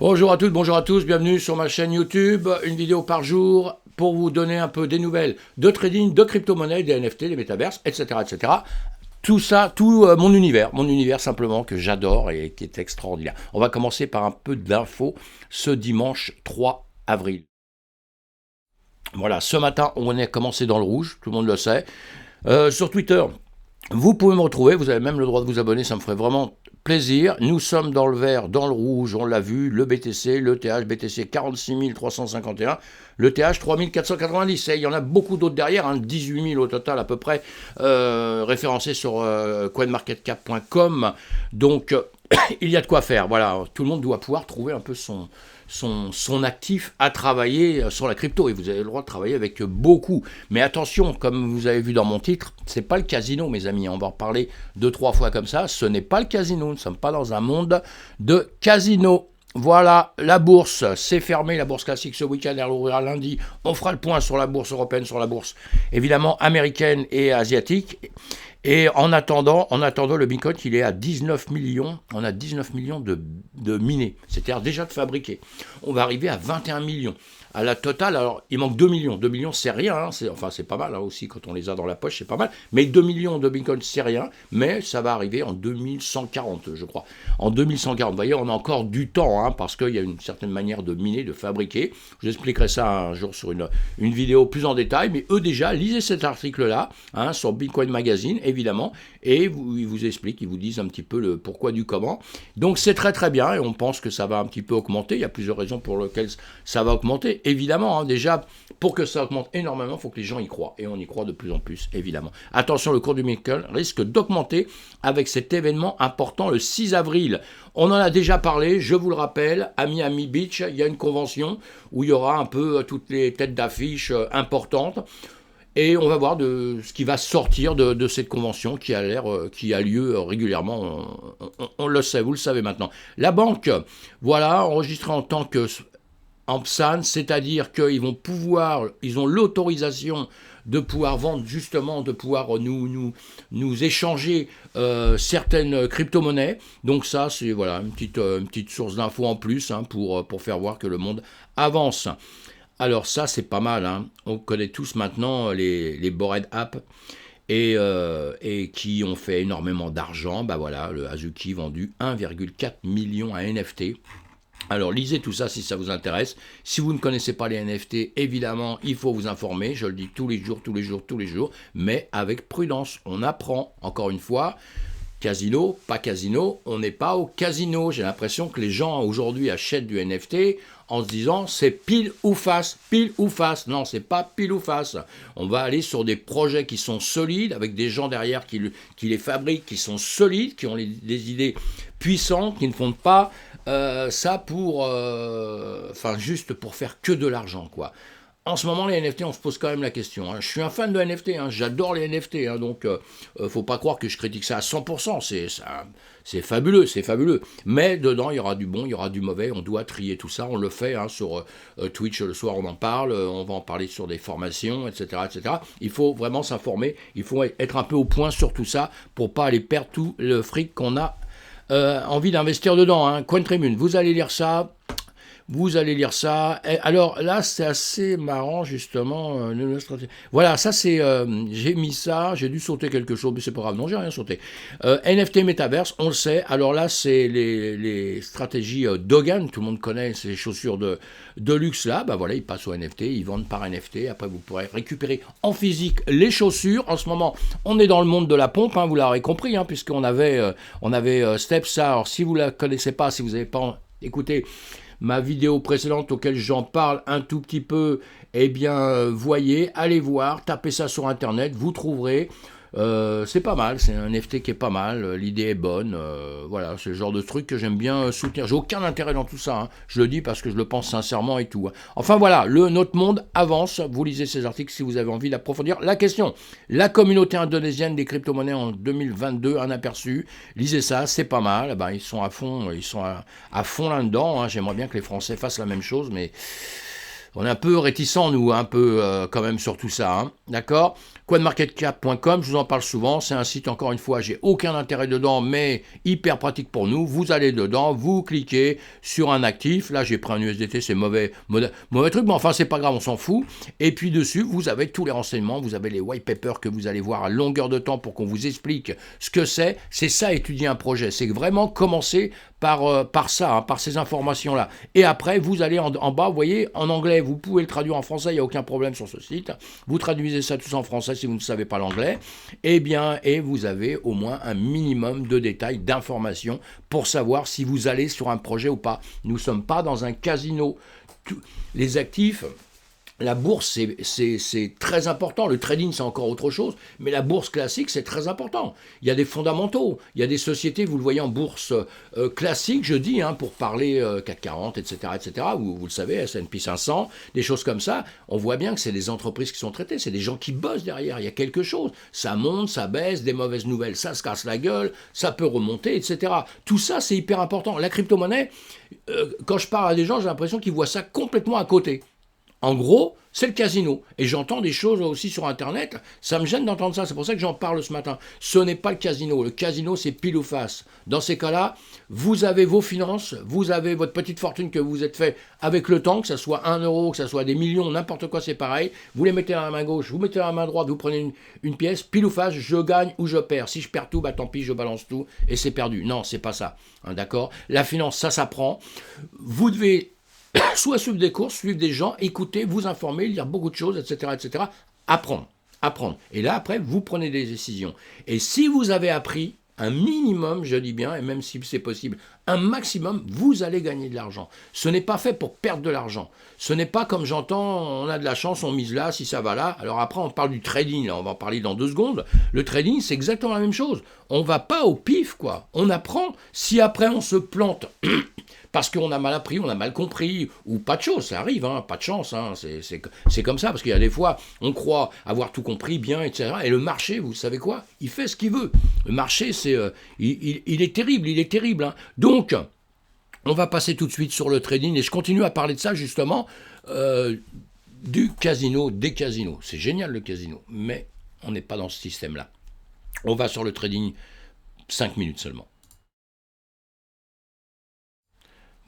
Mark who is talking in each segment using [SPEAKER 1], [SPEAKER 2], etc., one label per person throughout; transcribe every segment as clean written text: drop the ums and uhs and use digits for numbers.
[SPEAKER 1] Bonjour à toutes, bonjour à tous, bienvenue sur ma chaîne YouTube, une vidéo par jour pour vous donner un peu des nouvelles de trading, de crypto-monnaies, des NFT, des métaverses, etc. etc. Tout ça, mon univers simplement que j'adore et qui est extraordinaire. On va commencer par un peu d'infos ce dimanche 3 avril. Voilà, ce matin, on est commencé dans le rouge, tout le monde le sait. Sur Twitter, vous pouvez me retrouver, vous avez même le droit de vous abonner, ça me ferait vraiment plaisir. Nous sommes dans le vert, dans le rouge, on l'a vu, le BTC, le TH, BTC 46 351, le TH 3490. Et il y en a beaucoup d'autres derrière, 18 000 au total à peu près, référencés sur coinmarketcap.com. Donc, il y a de quoi faire. Voilà, tout le monde doit pouvoir trouver un peu son actif à travailler sur la crypto, et vous avez le droit de travailler avec beaucoup. Mais attention, comme vous avez vu dans mon titre, c'est pas le casino, mes amis. On va en reparler 2-3 fois comme ça. Ce n'est pas le casino. Nous ne sommes pas dans un monde de casino. Voilà, la bourse, c'est fermé, la bourse classique ce week-end, elle ouvrira lundi. On fera le point sur la bourse européenne, sur la bourse évidemment américaine et asiatique. Et en attendant, le Bitcoin, il est à 19 millions. On a 19 millions de minés, c'est-à-dire déjà de fabriquer. On va arriver à 21 millions. À la totale, alors il manque 2 millions. 2 millions, c'est rien. C'est pas mal aussi, quand on les a dans la poche, c'est pas mal. Mais 2 millions de Bitcoin, c'est rien. Mais ça va arriver en 2140, je crois. En 2140. Vous voyez, on a encore du temps, parce qu'il y a une certaine manière de miner, de fabriquer. Je vous expliquerai ça un jour sur une vidéo plus en détail. Mais eux, déjà, lisez cet article-là, sur Bitcoin Magazine, évidemment. Et ils vous expliquent, ils vous disent un petit peu le pourquoi du comment. Donc c'est très très bien, et on pense que ça va un petit peu augmenter. Il y a plusieurs raisons pour lesquelles ça va augmenter. Évidemment, déjà, pour que ça augmente énormément, il faut que les gens y croient. Et on y croit de plus en plus, évidemment. Attention, le cours du Bitcoin risque d'augmenter avec cet événement important le 6 avril. On en a déjà parlé, je vous le rappelle, à Miami Beach, il y a une convention où il y aura un peu toutes les têtes d'affiche importantes. Et on va voir de ce qui va sortir de cette convention qui a lieu régulièrement. On le sait, vous le savez maintenant. La banque, voilà, enregistrée en tant que en PSAN, c'est-à-dire qu'ils ont l'autorisation de pouvoir vendre, justement, de pouvoir nous échanger certaines crypto-monnaies. Donc ça, c'est voilà, une petite source d'infos en plus, pour faire voir que le monde avance. Alors ça, c'est pas mal. On connaît tous maintenant les Bored App et qui ont fait énormément d'argent. Voilà, le Azuki vendu 1,4 million à NFT. Alors lisez tout ça si ça vous intéresse. Si vous ne connaissez pas les NFT, évidemment, il faut vous informer. Je le dis tous les jours, mais avec prudence. On apprend, encore une fois. Casino, pas casino, on n'est pas au casino. J'ai l'impression que les gens aujourd'hui achètent du NFT en se disant c'est pile ou face. Non, c'est pas pile ou face. On va aller sur des projets qui sont solides, avec des gens derrière qui les fabriquent, qui sont solides, qui ont des idées puissantes, qui ne font pas ça juste pour faire que de l'argent, quoi. En ce moment, les NFT, on se pose quand même la question. Je suis un fan de NFT, j'adore les NFT, donc faut pas croire que je critique ça à 100%, c'est fabuleux. Mais dedans, il y aura du bon, il y aura du mauvais, on doit trier tout ça, on le fait sur Twitch le soir, on en parle, on va en parler sur des formations, etc. Il faut vraiment s'informer, il faut être un peu au point sur tout ça pour pas aller perdre tout le fric qu'on a envie d'investir dedans. Coin Tribune, vous allez lire ça. Et alors là, c'est assez marrant, justement. Voilà, ça c'est. J'ai mis ça, j'ai dû sauter quelque chose, mais c'est pas grave. Non, j'ai rien sauté. NFT Metaverse, on le sait. Alors là, c'est les stratégies Dogan. Tout le monde connaît ces chaussures de luxe là. Voilà, ils passent au NFT, ils vendent par NFT. Après, vous pourrez récupérer en physique les chaussures. En ce moment, on est dans le monde de la pompe, vous l'aurez compris, puisqu'on avait Steps. Alors, si vous la connaissez pas, si vous n'avez pas écouté ma vidéo précédente auquel j'en parle un tout petit peu, voyez, allez voir, tapez ça sur internet, vous trouverez. C'est pas mal, c'est un NFT qui est pas mal, l'idée est bonne, voilà, c'est le genre de truc que j'aime bien soutenir. J'ai aucun intérêt dans tout ça, je le dis parce que je le pense sincèrement et tout. Enfin voilà, notre monde avance, vous lisez ces articles si vous avez envie d'approfondir la question. La communauté indonésienne des crypto-monnaies en 2022, un aperçu, lisez ça, c'est pas mal, ils sont à fond là-dedans, j'aimerais bien que les Français fassent la même chose, mais On est un peu réticents, nous, un peu quand même sur tout ça, hein, d'accord. Coinmarketcap.com, je vous en parle souvent, c'est un site, encore une fois, j'ai aucun intérêt dedans, mais hyper pratique pour nous. Vous allez dedans, vous cliquez sur un actif, là j'ai pris un USDT, c'est mauvais truc, mais enfin c'est pas grave, on s'en fout. Et puis dessus, vous avez tous les renseignements, vous avez les white papers que vous allez voir à longueur de temps pour qu'on vous explique ce que c'est ça étudier un projet, c'est vraiment commencer par ça, hein, par ces informations-là. Et après, vous allez en bas, vous voyez, en anglais, vous pouvez le traduire en français, il n'y a aucun problème sur ce site. Vous traduisez ça tous en français si vous ne savez pas l'anglais. Et vous avez au moins un minimum de détails, d'informations pour savoir si vous allez sur un projet ou pas. Nous ne sommes pas dans un casino. Les actifs... La bourse, c'est très important. Le trading, c'est encore autre chose. Mais la bourse classique, c'est très important. Il y a des fondamentaux. Il y a des sociétés, vous le voyez en bourse classique, je dis, hein, pour parler CAC 40, etc., vous le savez, S&P 500, des choses comme ça. On voit bien que c'est des entreprises qui sont traitées. C'est des gens qui bossent derrière. Il y a quelque chose. Ça monte, ça baisse, des mauvaises nouvelles, ça se casse la gueule, ça peut remonter, etc. Tout ça, c'est hyper important. La crypto-monnaie, quand je parle à des gens, j'ai l'impression qu'ils voient ça complètement à côté. En gros, c'est le casino. Et j'entends des choses aussi sur Internet. Ça me gêne d'entendre ça. C'est pour ça que j'en parle ce matin. Ce n'est pas le casino. Le casino, c'est pile ou face. Dans ces cas-là, vous avez vos finances, vous avez votre petite fortune que vous êtes fait avec le temps, que ce soit 1 euro, que ce soit des millions, n'importe quoi, c'est pareil. Vous les mettez dans la main gauche, vous mettez dans la main droite, vous prenez une pièce, pile ou face, je gagne ou je perds. Si je perds tout, bah tant pis, je balance tout et c'est perdu. Non, c'est pas ça. Hein, d'accord ? La finance, ça s'apprend. Vous devez soit suivre des cours, suivre des gens, écouter, vous informer, lire beaucoup de choses, etc. Apprendre. Et là, après, vous prenez des décisions. Et si vous avez appris un minimum, je dis bien, et même si c'est possible, un maximum, vous allez gagner de l'argent. Ce n'est pas fait pour perdre de l'argent. Ce n'est pas comme j'entends, on a de la chance, on mise là, si ça va là. Alors après, on parle du trading, là, on va en parler dans 2 secondes. Le trading, c'est exactement la même chose. On ne va pas au pif, quoi. On apprend. Si après, on se plante... parce qu'on a mal appris, on a mal compris, ou pas de chose, ça arrive, hein, pas de chance, hein, c'est comme ça, parce qu'il y a des fois, on croit avoir tout compris bien, etc. Et le marché, vous savez quoi ? Il fait ce qu'il veut. Le marché, il est terrible. Hein. Donc, on va passer tout de suite sur le trading, et je continue à parler de ça, justement, du casino, des casinos. C'est génial, le casino, mais on n'est pas dans ce système-là. On va sur le trading 5 minutes seulement.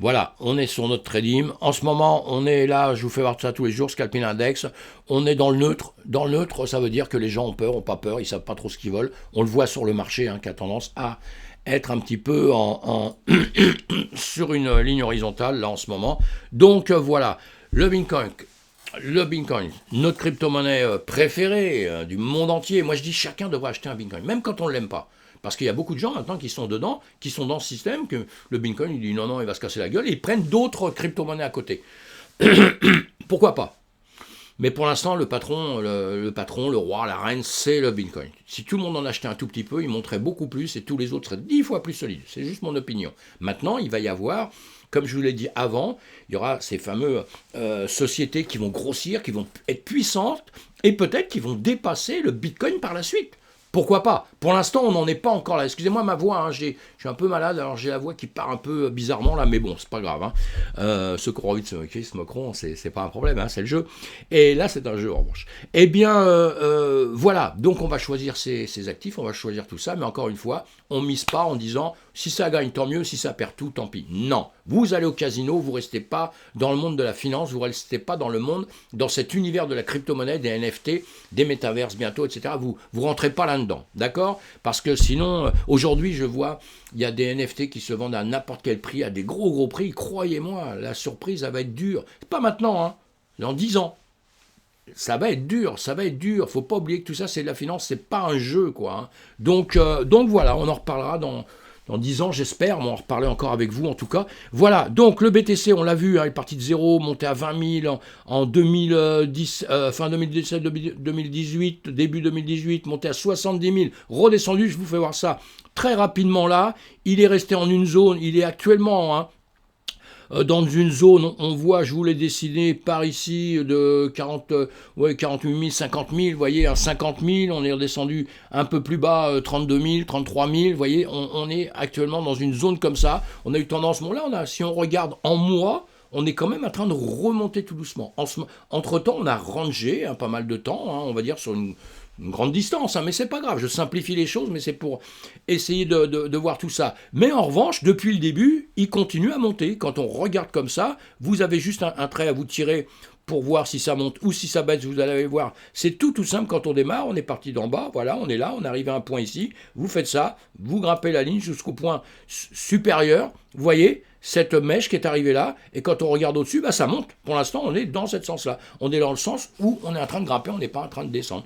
[SPEAKER 1] Voilà, on est sur notre trading. En ce moment, on est là, je vous fais voir ça tous les jours, Scalping Index. On est dans le neutre. Dans le neutre, ça veut dire que les gens ont peur, ont pas peur, ils savent pas trop ce qu'ils veulent. On le voit sur le marché, hein, qui a tendance à être un petit peu sur une ligne horizontale, là, en ce moment. Donc, voilà, le Bitcoin, notre crypto-monnaie préférée du monde entier. Moi, je dis chacun devrait acheter un Bitcoin, même quand on ne l'aime pas. Parce qu'il y a beaucoup de gens maintenant qui sont dedans, qui sont dans ce système, que le Bitcoin, il dit non, il va se casser la gueule, et ils prennent d'autres crypto-monnaies à côté. Pourquoi pas ? Mais pour l'instant, le patron, le roi, la reine, c'est le Bitcoin. Si tout le monde en achetait un tout petit peu, il monterait beaucoup plus, et tous les autres seraient 10 fois plus solides. C'est juste mon opinion. Maintenant, il va y avoir, comme je vous l'ai dit avant, il y aura ces fameuses sociétés qui vont grossir, qui vont être puissantes, et peut-être qui vont dépasser le Bitcoin par la suite. Pourquoi pas ? Pour l'instant, on n'en est pas encore là. Excusez-moi ma voix, hein, je suis un peu malade, alors j'ai la voix qui part un peu bizarrement là, mais bon, c'est pas grave. Hein. Ceux qui ont envie de se moquer se moqueront, c'est pas un problème, hein, c'est le jeu. Et là, c'est un jeu en revanche. Eh bien, voilà, donc on va choisir ces actifs, on va choisir tout ça, mais encore une fois, on ne mise pas en disant si ça gagne, tant mieux, si ça perd tout, tant pis. Non, vous allez au casino, vous ne restez pas dans le monde de la finance, vous ne restez pas dans le monde, dans cet univers de la crypto-monnaie, des NFT, des métaverses bientôt, etc. Vous ne rentrez pas là-dedans, d'accord ? Parce que sinon, aujourd'hui, je vois, il y a des NFT qui se vendent à n'importe quel prix, à des gros prix. Croyez-moi, la surprise, ça va être dur. Pas maintenant, hein, dans 10 ans. Ça va être dur. Faut pas oublier que tout ça, c'est de la finance, c'est pas un jeu, quoi. Hein. Donc voilà, on en reparlera dans 10 ans, j'espère, mais on en reparler encore avec vous, en tout cas. Voilà, donc le BTC, on l'a vu, hein, il est parti de 0, monté à 20 000 en 2010, fin 2017, 2018, début 2018, monté à 70 000, redescendu, je vous fais voir ça très rapidement là. Il est resté en une zone, il est actuellement... Hein, dans une zone, on voit, je vous l'ai dessiné par ici, de 48 000, 50 000, vous voyez, à 50 000, on est redescendu un peu plus bas, 32 000, 33 000, vous voyez, on est actuellement dans une zone comme ça, on a eu tendance, bon là, si on regarde en mois, on est quand même en train de remonter tout doucement. Entre-temps, on a rangé pas mal de temps, on va dire sur une grande distance, mais c'est pas grave, je simplifie les choses, mais c'est pour essayer de voir tout ça. Mais en revanche, depuis le début, il continue à monter. Quand on regarde comme ça, vous avez juste un trait à vous tirer pour voir si ça monte ou si ça baisse, vous allez voir. C'est tout simple quand on démarre, on est parti d'en bas, voilà, on est là, on arrive à un point ici, vous faites ça, vous grimpez la ligne jusqu'au point supérieur, vous voyez cette mèche qui est arrivée là, et quand on regarde au-dessus, ça monte. Pour l'instant, on est dans ce sens-là. On est dans le sens où on est en train de grimper, on n'est pas en train de descendre.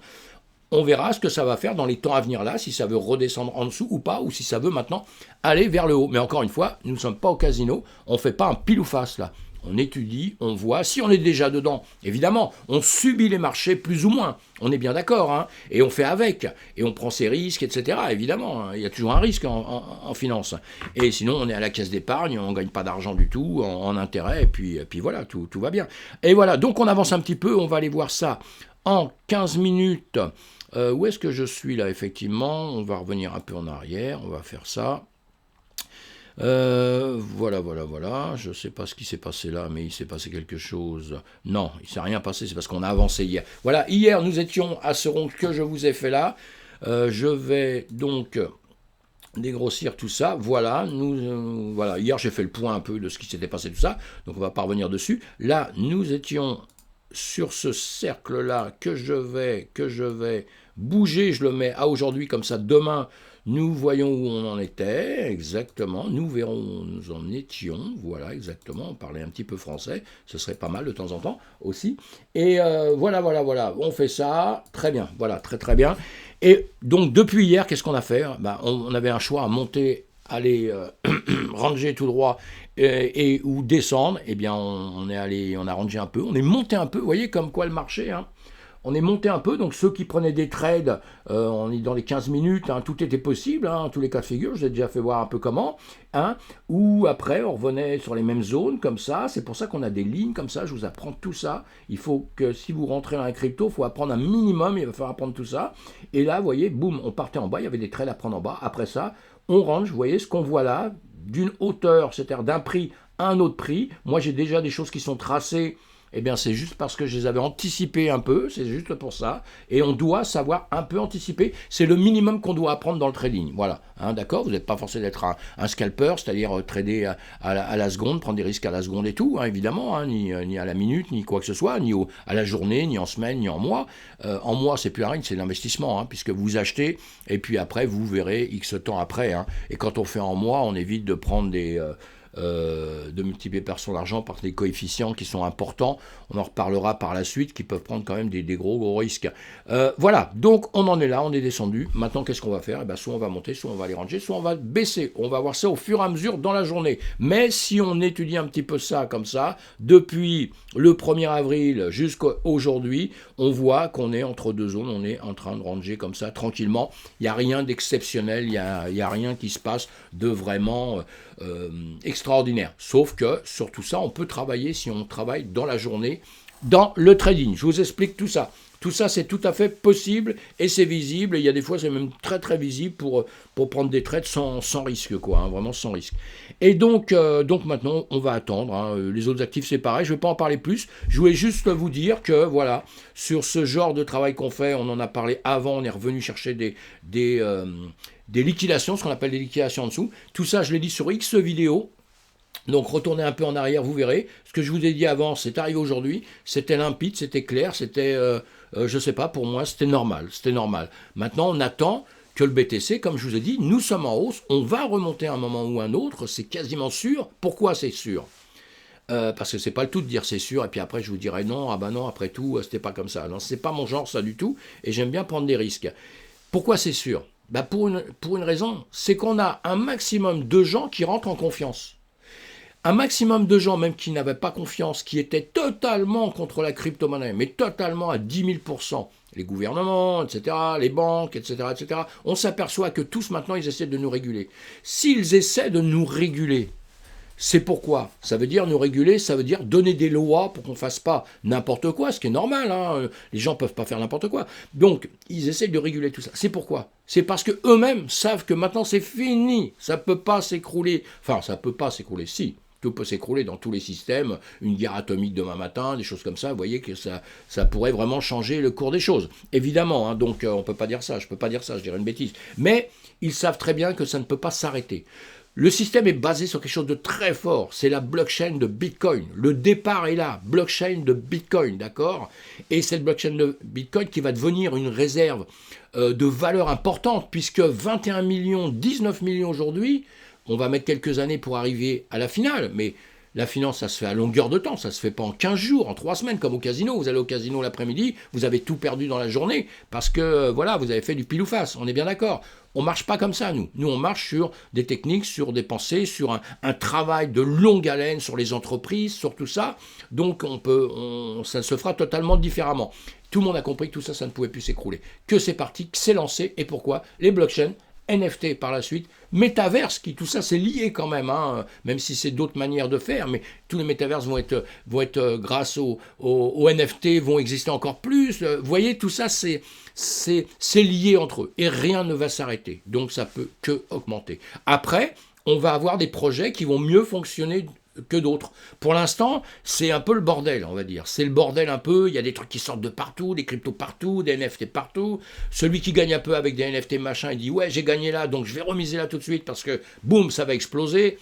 [SPEAKER 1] On verra ce que ça va faire dans les temps à venir là, si ça veut redescendre en dessous ou pas, ou si ça veut maintenant aller vers le haut. Mais encore une fois, nous ne sommes pas au casino, on ne fait pas un pile ou face là. On étudie, on voit, si on est déjà dedans, évidemment, on subit les marchés plus ou moins, on est bien d'accord, et on fait avec, et on prend ses risques, etc. Évidemment, il y a toujours un risque en finance. Et sinon, on est à la caisse d'épargne, on ne gagne pas d'argent du tout, en intérêt, et puis voilà, tout va bien. Et voilà, donc on avance un petit peu, on va aller voir ça en 15 minutes. Où est-ce que je suis là, effectivement? On va revenir un peu en arrière, on va faire ça. Voilà. Je ne sais pas ce qui s'est passé là, mais il s'est passé quelque chose. Non, il ne s'est rien passé, c'est parce qu'on a avancé hier. Voilà, hier, nous étions à ce rond que je vous ai fait là. Je vais donc dégrossir tout ça. Voilà, voilà. Hier, j'ai fait le point un peu de ce qui s'était passé, tout ça. Donc, on va pas revenir dessus. Là, nous étions sur ce cercle-là que je vais bouger. Je le mets à aujourd'hui, comme ça, demain, nous voyons où on en était, exactement, nous verrons où nous en étions, voilà, exactement, on parlait un petit peu français, ce serait pas mal de temps en temps aussi, et voilà, on fait ça, très bien, voilà, très bien, et donc depuis hier, qu'est-ce qu'on a fait? On avait un choix à monter, aller ranger tout droit, et ou descendre, eh bien on a rangé un peu, on est monté un peu, vous voyez comme quoi le marché, on est monté un peu, donc ceux qui prenaient des trades, on est dans les 15 minutes, tout était possible, tous les cas de figure, je vous ai déjà fait voir un peu comment, ou après on revenait sur les mêmes zones comme ça, c'est pour ça qu'on a des lignes comme ça, je vous apprends tout ça, il faut que si vous rentrez dans la crypto, il faut apprendre un minimum, il va falloir apprendre tout ça, et là vous voyez, boum, on partait en bas, il y avait des trades à prendre en bas, après ça, on range, vous voyez ce qu'on voit là, d'une hauteur, c'est-à-dire d'un prix à un autre prix, moi j'ai déjà des choses qui sont tracées, eh bien c'est juste parce que je les avais anticipées un peu, c'est juste pour ça, et on doit savoir un peu anticiper, c'est le minimum qu'on doit apprendre dans le trading, voilà, d'accord, vous n'êtes pas forcé d'être un scalper, c'est-à-dire trader à la seconde, prendre des risques à la seconde et tout, évidemment, ni à la minute, ni quoi que ce soit, ni à la journée, ni en semaine, ni en mois. En mois, c'est plus rien, c'est l'investissement, puisque vous achetez, et puis après, vous verrez X temps après, et quand on fait en mois, on évite de prendre de multiplier par son argent par des coefficients qui sont importants, on en reparlera par la suite, qui peuvent prendre quand même des gros risques. Voilà, donc on en est là, on est descendu, maintenant qu'est-ce qu'on va faire? Soit on va monter, soit on va les ranger, soit on va baisser, on va voir ça au fur et à mesure dans la journée, mais si on étudie un petit peu ça comme ça, depuis le 1er avril jusqu'à aujourd'hui, on voit qu'on est entre deux zones, on est en train de ranger comme ça tranquillement, il n'y a rien d'exceptionnel, il n'y a rien qui se passe de vraiment extraordinaire, sauf que sur tout ça on peut travailler si on travaille dans la journée dans le trading. Je vous explique tout ça. Tout ça, c'est tout à fait possible et c'est visible. Et il y a des fois, c'est même très visible pour prendre des trades sans risque, vraiment sans risque. Et donc maintenant, on va attendre. Les autres actifs, c'est pareil. Je ne vais pas en parler plus. Je voulais juste vous dire que, voilà, sur ce genre de travail qu'on fait, on en a parlé avant, on est revenu chercher des liquidations, ce qu'on appelle des liquidations en dessous. Tout ça, je l'ai dit sur X vidéos. Donc retournez un peu en arrière, vous verrez. Ce que je vous ai dit avant, c'est arrivé aujourd'hui. C'était limpide, c'était clair, c'était, je sais pas, pour moi, c'était normal. Maintenant, on attend que le BTC, comme je vous ai dit, nous sommes en hausse. On va remonter à un moment ou un autre, c'est quasiment sûr. Pourquoi c'est sûr? Parce que c'est pas le tout de dire c'est sûr, et puis après je vous dirai non, non, après tout, c'était pas comme ça. Non, c'est pas mon genre, ça du tout, et j'aime bien prendre des risques. Pourquoi c'est sûr? Pour une raison, c'est qu'on a un maximum de gens qui rentrent en confiance. Un maximum de gens, même qui n'avaient pas confiance, qui étaient totalement contre la crypto-monnaie, mais totalement à 10 000%, les gouvernements, etc., les banques, etc., on s'aperçoit que tous maintenant, ils essaient de nous réguler. S'ils essaient de nous réguler, c'est pourquoi? Ça veut dire nous réguler, ça veut dire donner des lois pour qu'on ne fasse pas n'importe quoi, ce qui est normal, les gens ne peuvent pas faire n'importe quoi. Donc, ils essaient de réguler tout ça. C'est pourquoi? C'est parce qu'eux-mêmes savent que maintenant c'est fini, ça ne peut pas s'écrouler. Enfin, ça ne peut pas s'écrouler, si. Tout peut s'écrouler dans tous les systèmes, une guerre atomique demain matin, des choses comme ça, vous voyez que ça pourrait vraiment changer le cours des choses. Évidemment, hein, donc on ne peut pas dire ça, je ne peux pas dire ça, je dirais une bêtise. Mais ils savent très bien que ça ne peut pas s'arrêter. Le système est basé sur quelque chose de très fort, c'est la blockchain de Bitcoin. Le départ est là, blockchain de Bitcoin, d'accord? Et cette blockchain de Bitcoin qui va devenir une réserve de valeur importante, puisque 21 millions, 19 millions aujourd'hui, on va mettre quelques années pour arriver à la finale, mais la finance, ça se fait à longueur de temps, ça se fait pas en 15 jours, en 3 semaines, comme au casino. Vous allez au casino l'après-midi, vous avez tout perdu dans la journée, parce que, voilà, vous avez fait du pile ou face, on est bien d'accord. On marche pas comme ça, nous. Nous, on marche sur des techniques, sur des pensées, sur un travail de longue haleine sur les entreprises, sur tout ça. Donc, ça se fera totalement différemment. Tout le monde a compris que tout ça, ça ne pouvait plus s'écrouler. Que c'est parti, que c'est lancé, et pourquoi? Les blockchains, NFT par la suite, métaverse, tout ça c'est lié quand même, hein, même si c'est d'autres manières de faire, mais tous les métaverses vont être grâce au NFT, vont exister encore plus. Vous voyez, tout ça c'est lié entre eux, et rien ne va s'arrêter, donc ça peut que augmenter. Après, on va avoir des projets qui vont mieux fonctionner que d'autres. Pour l'instant, c'est un peu le bordel, on va dire. C'est le bordel un peu, il y a des trucs qui sortent de partout, des cryptos partout, des NFT partout. Celui qui gagne un peu avec des NFT machin, il dit « Ouais, j'ai gagné là, donc je vais remiser là tout de suite parce que, boum, ça va exploser. »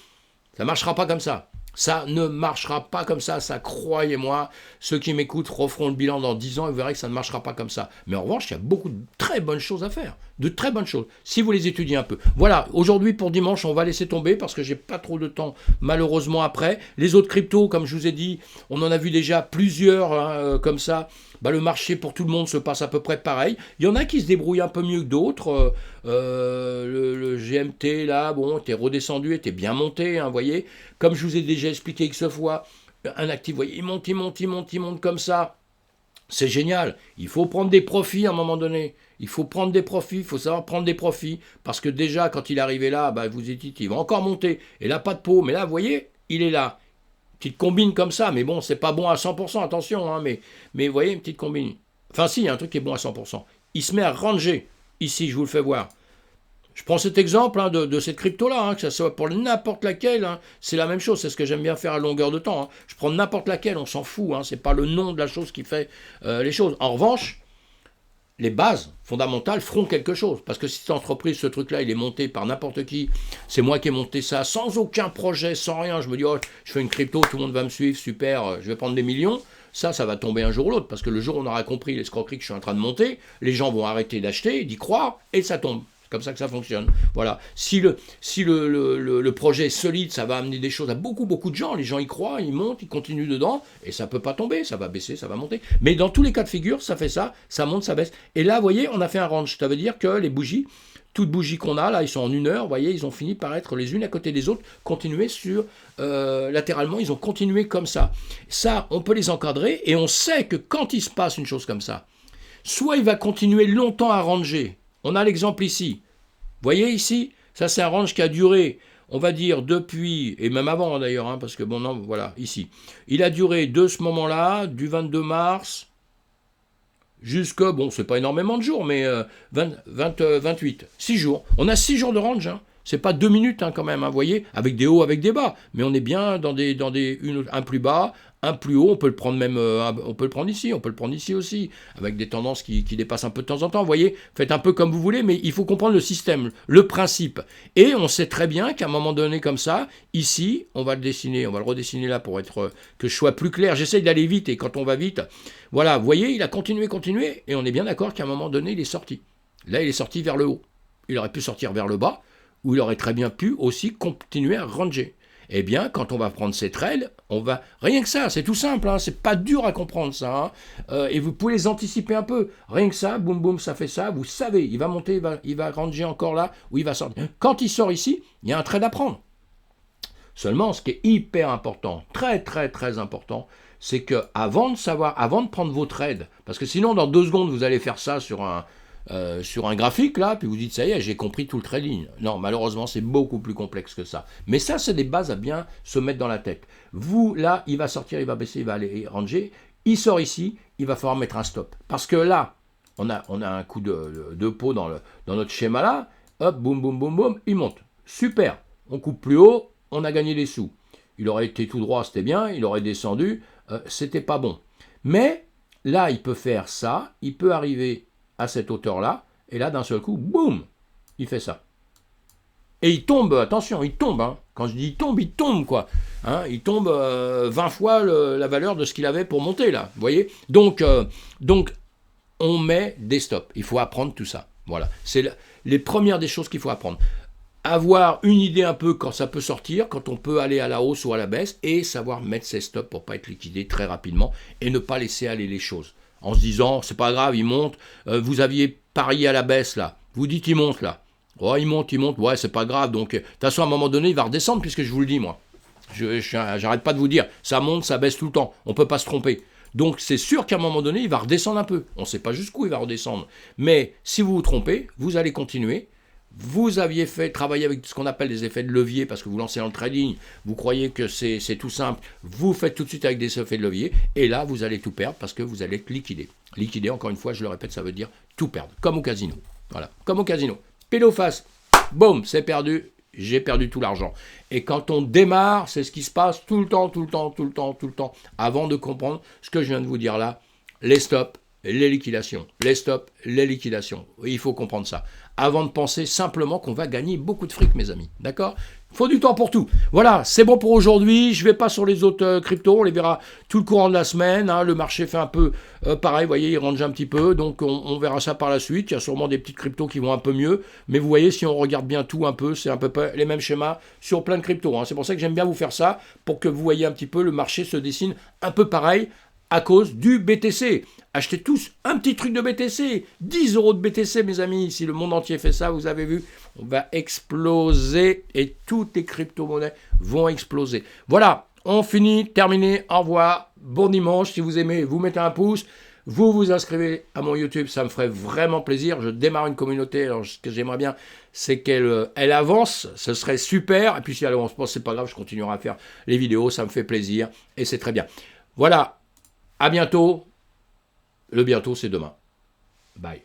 [SPEAKER 1] Ça ne marchera pas comme ça. Ça ne marchera pas comme ça, croyez-moi. Ceux qui m'écoutent referont le bilan dans 10 ans et vous verrez que ça ne marchera pas comme ça. Mais en revanche, il y a beaucoup de très bonnes choses à faire. De très bonnes choses, si vous les étudiez un peu. Voilà, aujourd'hui pour dimanche, on va laisser tomber parce que j'ai pas trop de temps, malheureusement, après. Les autres cryptos, comme je vous ai dit, on en a vu déjà plusieurs hein, comme ça. Le marché pour tout le monde se passe à peu près pareil. Il y en a qui se débrouillent un peu mieux que d'autres. Le GMT, là, bon, était redescendu, était bien monté, hein, vous voyez. Comme je vous ai déjà expliqué X fois, un actif, vous voyez, il monte comme ça. C'est génial. Il faut prendre des profits à un moment donné. Il faut prendre des profits, il faut savoir prendre des profits. Parce que déjà, quand il est arrivé là, vous dites, il va encore monter. Et là, pas de peau. Mais là, vous voyez, il est là. Petite combine comme ça, mais bon, c'est pas bon à 100%, attention, hein, mais vous voyez, une petite combine. Enfin si, il y a un truc qui est bon à 100%. Il se met à ranger, ici, je vous le fais voir. Je prends cet exemple hein, de cette crypto-là, hein, que ça soit pour n'importe laquelle, hein, c'est la même chose, c'est ce que j'aime bien faire à longueur de temps. Hein. Je prends n'importe laquelle, on s'en fout, hein, c'est pas le nom de la chose qui fait les choses. En revanche, les bases fondamentales feront quelque chose. Parce que si cette entreprise, ce truc-là, il est monté par n'importe qui, c'est moi qui ai monté ça, sans aucun projet, sans rien, je me dis, oh, je fais une crypto, tout le monde va me suivre, super, je vais prendre des millions, ça va tomber un jour ou l'autre. Parce que le jour où on aura compris l'escroquerie que je suis en train de monter, les gens vont arrêter d'acheter, d'y croire, et ça tombe. C'est comme ça que ça fonctionne. Voilà. Si le projet est solide, ça va amener des choses à beaucoup de gens. Les gens y croient, ils montent, ils continuent dedans, et ça ne peut pas tomber, ça va baisser, ça va monter. Mais dans tous les cas de figure, ça fait ça monte, ça baisse. Et là, vous voyez, on a fait un range. Ça veut dire que les bougies, toutes bougies qu'on a, là, ils sont en 1 heure, vous voyez, ils ont fini par être les unes à côté des autres, continuer latéralement, ils ont continué comme ça. Ça, on peut les encadrer, et on sait que quand il se passe une chose comme ça, soit il va continuer longtemps à ranger. On a l'exemple ici. Vous voyez ici, ça c'est un range qui a duré, on va dire depuis, et même avant d'ailleurs, hein, parce que bon, non, voilà, ici. Il a duré de ce moment-là, du 22 mars, jusqu'à, bon, c'est pas énormément de jours, mais 28, 6 jours. On a 6 jours de range, hein. C'est pas 2 minutes hein, quand même, hein, vous voyez, avec des hauts, avec des bas. Mais on est bien dans un plus bas, un plus haut, on peut le prendre même, on peut le prendre ici, on peut le prendre ici aussi, avec des tendances qui dépassent un peu de temps en temps, vous voyez, faites un peu comme vous voulez, mais il faut comprendre le système, le principe. Et on sait très bien qu'à un moment donné comme ça, ici, on va le dessiner, on va le redessiner là pour être que je sois plus clair. J'essaye d'aller vite, et quand on va vite, voilà, vous voyez, il a continué, et on est bien d'accord qu'à un moment donné, il est sorti. Là, il est sorti vers le haut. Il aurait pu sortir vers le bas, où il aurait très bien pu aussi continuer à ranger. Eh bien, quand on va prendre ces trades, on va... Rien que ça, c'est tout simple, hein, c'est pas dur à comprendre ça. Hein, et vous pouvez les anticiper un peu. Rien que ça, boum boum, ça fait ça, vous savez, il va monter, il va ranger encore là, ou il va sortir. Quand il sort ici, il y a un trade à prendre. Seulement, ce qui est hyper important, très très très important, c'est que avant de prendre vos trades, parce que sinon, dans 2 secondes, vous allez faire ça sur un graphique, là, puis vous dites, ça y est, j'ai compris tout le trading. Non, malheureusement, c'est beaucoup plus complexe que ça. Mais ça, c'est des bases à bien se mettre dans la tête. Vous, là, il va sortir, il va baisser, il va aller ranger. Il sort ici, il va falloir mettre un stop. Parce que là, on a un coup de peau dans notre schéma là. Hop, boum, boum, boum, boum, il monte. Super. On coupe plus haut, on a gagné des sous. il aurait été tout droit, c'était bien, il aurait descendu, c'était pas bon. Mais là, il peut faire ça, il peut arriver à cette hauteur-là, et là, d'un seul coup, boum, il fait ça. Et il tombe, attention, il tombe. Hein. Quand je dis il tombe, quoi. Hein, il tombe 20 fois la valeur de ce qu'il avait pour monter, là. Vous voyez donc, on met des stops. Il faut apprendre tout ça. Voilà. C'est les premières des choses qu'il faut apprendre. Avoir une idée un peu quand ça peut sortir, quand on peut aller à la hausse ou à la baisse, et savoir mettre ses stops pour ne pas être liquidé très rapidement, et ne pas laisser aller les choses. En se disant, c'est pas grave, il monte, vous aviez parié à la baisse, là. Vous dites, il monte, là. Oh, il monte, ouais, c'est pas grave. Donc, de toute façon, à un moment donné, il va redescendre, puisque je vous le dis, moi. J'arrête pas de vous dire, ça monte, ça baisse tout le temps. On peut pas se tromper. Donc, c'est sûr qu'à un moment donné, il va redescendre un peu. On ne sait pas jusqu'où il va redescendre. Mais si vous vous trompez, vous allez continuer. Vous aviez travaillé avec ce qu'on appelle des effets de levier, parce que vous lancez dans le trading, vous croyez que c'est tout simple. Vous faites tout de suite avec des effets de levier, et là, vous allez tout perdre, parce que vous allez être liquidé. Liquider, encore une fois, je le répète, ça veut dire tout perdre. Comme au casino. Voilà, comme au casino. Pile ou face, boum, c'est perdu, j'ai perdu tout l'argent. Et quand on démarre, c'est ce qui se passe tout le temps, avant de comprendre ce que je viens de vous dire là, les stops, les liquidations, les stops, les liquidations. Il faut comprendre ça. Avant de penser simplement qu'on va gagner beaucoup de fric, mes amis. D'accord ? Il faut du temps pour tout. Voilà, c'est bon pour aujourd'hui. Je ne vais pas sur les autres cryptos. On les verra tout le courant de la semaine. Hein. Le marché fait un peu pareil. Vous voyez, il range un petit peu. Donc, on verra ça par la suite. Il y a sûrement des petites cryptos qui vont un peu mieux. Mais vous voyez, si on regarde bien tout un peu, c'est un peu les mêmes schémas sur plein de cryptos. Hein. C'est pour ça que j'aime bien vous faire ça, pour que vous voyez un petit peu le marché se dessine un peu pareil à cause du BTC. Achetez tous un petit truc de BTC, 10 € de BTC, mes amis. Si le monde entier fait ça, vous avez vu, on va exploser et toutes les crypto-monnaies vont exploser. Voilà, on finit, terminé, au revoir, bon dimanche. Si vous aimez, vous mettez un pouce, vous vous inscrivez à mon YouTube, ça me ferait vraiment plaisir. Je démarre une communauté, alors ce que j'aimerais bien, c'est qu'elle avance, ce serait super. Et puis si elle avance pas, c'est pas grave, je continuerai à faire les vidéos, ça me fait plaisir et c'est très bien. Voilà. À bientôt. Le bientôt, c'est demain. Bye.